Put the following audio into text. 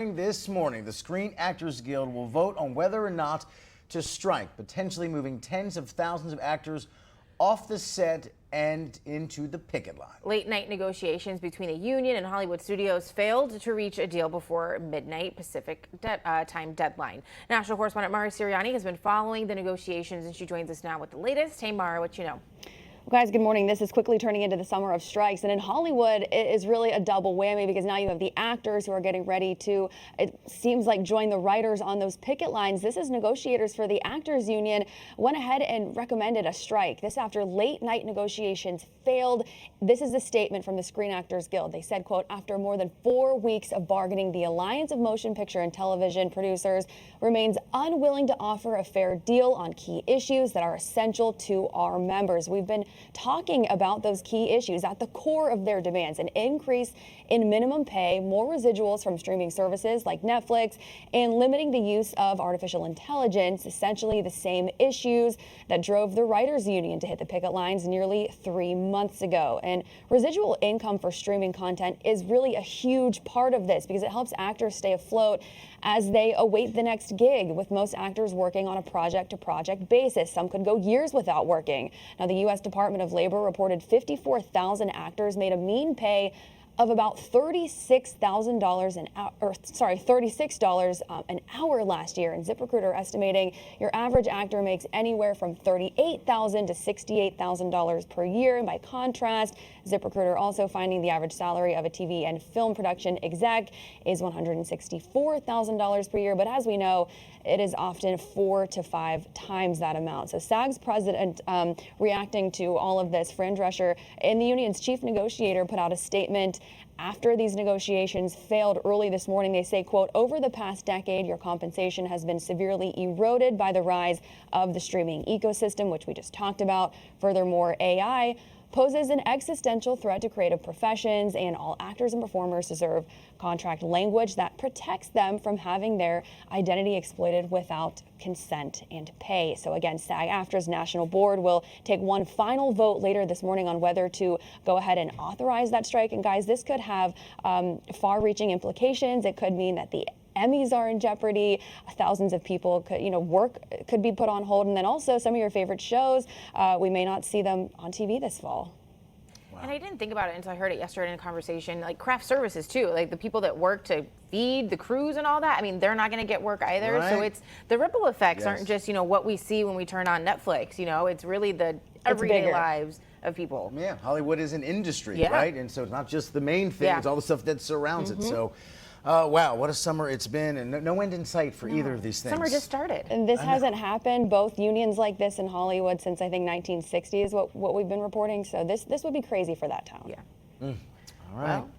This morning, the Screen Actors Guild will vote on whether or not to strike, potentially moving tens of thousands of actors off the set and into the picket line. Late night negotiations between the union and Hollywood studios failed to reach a deal before midnight Pacific time deadline. National correspondent Mara Siriani has been following the negotiations, and she joins us now with the latest. Hey Mara, what you know? Well, guys, good morning. This is quickly turning into the summer of strikes, and in Hollywood it is really a double whammy because now you have the actors who are getting ready to, it seems like, join the writers on those picket lines. This is negotiators for the actors union went ahead and recommended a strike. This after late night negotiations failed. This is a statement from the Screen Actors Guild. They said, quote, after more than 4 weeks of bargaining, the Alliance of Motion Picture and Television Producers remains unwilling to offer a fair deal on key issues that are essential to our members. We've been talking about those key issues at the core of their demands: an increase in minimum pay, more residuals from streaming services like Netflix, and limiting the use of artificial intelligence, essentially the same issues that drove the writers union to hit the picket lines nearly 3 months ago. And residual income for streaming content is really a huge part of this because it helps actors stay afloat as they await the next gig, with most actors working on a project-to-project basis. Some could go years without working. Now, the U.S. Department of Labor reported 54,000 actors made a mean pay of about $36 an hour last year. And ZipRecruiter estimating your average actor makes anywhere from $38,000 to $68,000 per year. And by contrast, ZipRecruiter also finding the average salary of a TV and film production exec is $164,000 per year. But as we know, it is often 4 to 5 times that amount. So SAG's president, reacting to all of this, Fran Drescher, and the union's chief negotiator, put out a statement after these negotiations failed early this morning. They say, quote, over the past decade, your compensation has been severely eroded by the rise of the streaming ecosystem, which we just talked about. Furthermore, AI poses an existential threat to creative professions, and all actors and performers deserve contract language that protects them from having their identity exploited without consent and pay. So again, SAG-AFTRA's national board will take one final vote later this morning on whether to go ahead and authorize that strike. And guys, this could have far-reaching implications. It could mean that the Emmys are in jeopardy. Thousands of people could, work could be put on hold. And then also some of your favorite shows, we may not see them on TV this fall. Wow. And I didn't think about it until I heard it yesterday in a conversation, like craft services too, like the people that work to feed the crews and all that. I mean, they're not going to get work either. Right. So it's the ripple effects aren't just, what we see when we turn on Netflix. It's really the everyday lives of people. Yeah, Hollywood is an industry, right? And so it's not just the main thing, it's all the stuff that surrounds it. So wow, what a summer it's been, and no end in sight for either of these things. Summer just started. And this hasn't happened, both unions like this in Hollywood, since I think 1960 is what we've been reporting. So this would be crazy for that town. Yeah. All right. Well,